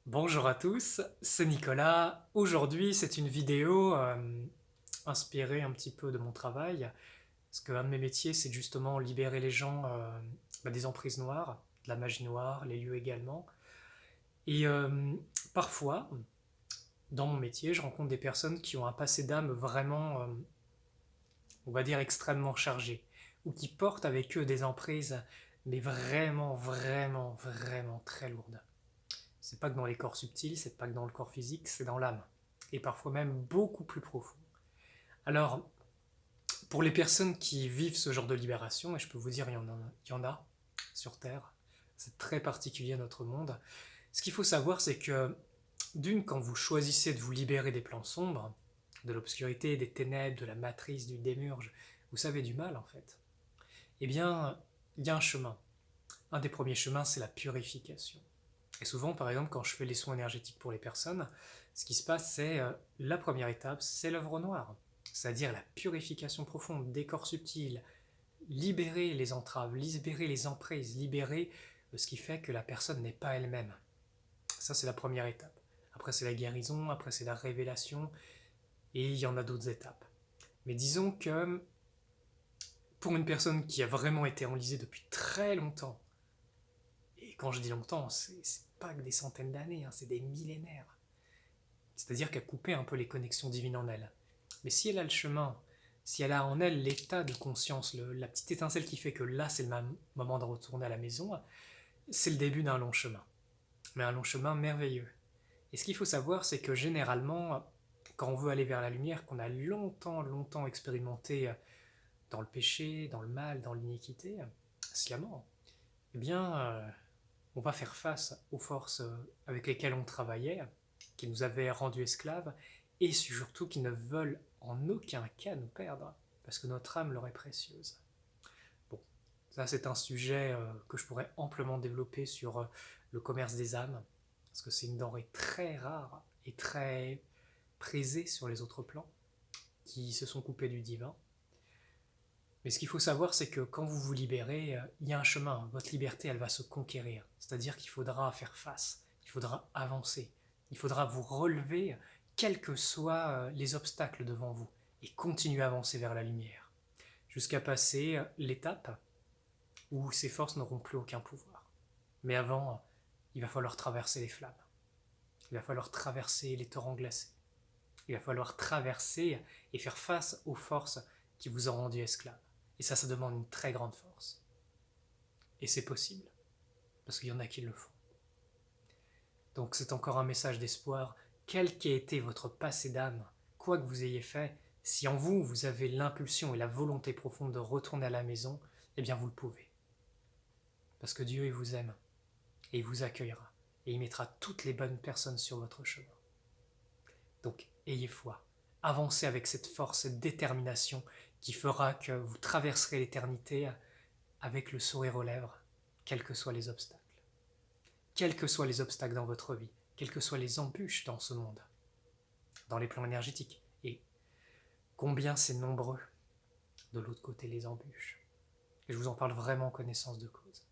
Bonjour à tous, c'est Nicolas. Aujourd'hui, c'est une vidéo inspirée un petit peu de mon travail, parce qu'un de mes métiers, c'est justement libérer les gens des emprises noires, de la magie noire, les lieux également. Et parfois, dans mon métier, je rencontre des personnes qui ont un passé d'âme vraiment, on va dire, extrêmement chargé, ou qui portent avec eux des emprises, mais vraiment, vraiment, vraiment très lourdes. C'est pas que dans les corps subtils, c'est pas que dans le corps physique, c'est dans l'âme. Et parfois même beaucoup plus profond. Alors, pour les personnes qui vivent ce genre de libération, et je peux vous dire, il y en a sur Terre, c'est très particulier à notre monde. Ce qu'il faut savoir, c'est que d'une, quand vous choisissez de vous libérer des plans sombres, de l'obscurité, des ténèbres, de la matrice, du démurge, vous savez du mal en fait, eh bien, il y a un chemin. Un des premiers chemins, c'est la purification. Et souvent, par exemple, quand je fais les soins énergétiques pour les personnes, ce qui se passe, c'est la première étape, c'est l'œuvre noire. C'est-à-dire la purification profonde des corps subtils, libérer les entraves, libérer les emprises, libérer ce qui fait que la personne n'est pas elle-même. Ça, c'est la première étape. Après, c'est la guérison, après, c'est la révélation, et il y en a d'autres étapes. Mais disons que pour une personne qui a vraiment été enlisée depuis très longtemps, et quand je dis longtemps, c'est pas que des centaines d'années, hein, c'est des millénaires. C'est-à-dire qu'elle coupait un peu les connexions divines en elle. Mais si elle a le chemin, si elle a en elle l'état de conscience, la petite étincelle qui fait que là c'est le moment de retourner à la maison, c'est le début d'un long chemin. Mais un long chemin merveilleux. Et ce qu'il faut savoir, c'est que généralement, quand on veut aller vers la lumière, qu'on a longtemps, longtemps expérimenté dans le péché, dans le mal, dans l'iniquité, sciemment, eh bien, on va faire face aux forces avec lesquelles on travaillait, qui nous avaient rendus esclaves, et surtout qui ne veulent en aucun cas nous perdre, parce que notre âme leur est précieuse. Bon, ça c'est un sujet que je pourrais amplement développer sur le commerce des âmes, parce que c'est une denrée très rare et très prisée sur les autres plans, qui se sont coupés du divin. Mais ce qu'il faut savoir, c'est que quand vous vous libérez, il y a un chemin. Votre liberté, elle va se conquérir. C'est-à-dire qu'il faudra faire face, il faudra avancer, il faudra vous relever, quels que soient les obstacles devant vous, et continuer à avancer vers la lumière, jusqu'à passer l'étape où ces forces n'auront plus aucun pouvoir. Mais avant, il va falloir traverser les flammes, il va falloir traverser les torrents glacés, il va falloir traverser et faire face aux forces qui vous ont rendu esclaves. Et ça demande une très grande force. Et c'est possible, parce qu'il y en a qui le font. Donc c'est encore un message d'espoir. Quel qu'ait été votre passé d'âme, quoi que vous ayez fait, si en vous, vous avez l'impulsion et la volonté profonde de retourner à la maison, eh bien vous le pouvez. Parce que Dieu, il vous aime, et il vous accueillera, et il mettra toutes les bonnes personnes sur votre chemin. Donc ayez foi, avancez avec cette force, cette détermination qui fera que vous traverserez l'éternité avec le sourire aux lèvres, quels que soient les obstacles. Quels que soient les obstacles dans votre vie, quelles que soient les embûches dans ce monde, dans les plans énergétiques. Et combien c'est nombreux de l'autre côté les embûches. Et je vous en parle vraiment en connaissance de cause.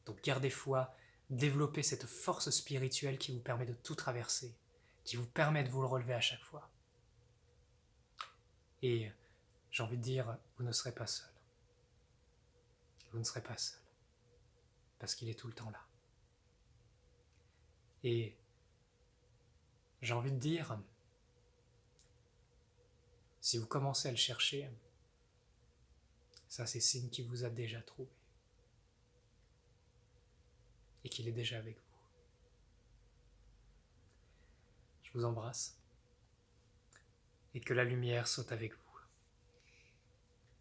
Donc gardez foi, développez cette force spirituelle qui vous permet de tout traverser, qui vous permet de vous le relever à chaque fois. Et j'ai envie de dire, vous ne serez pas seul. Vous ne serez pas seul. Parce qu'il est tout le temps là. Et j'ai envie de dire, si vous commencez à le chercher, ça c'est signe qu'il vous a déjà trouvé. Et qu'il est déjà avec vous. Je vous embrasse. Et que la lumière soit avec vous.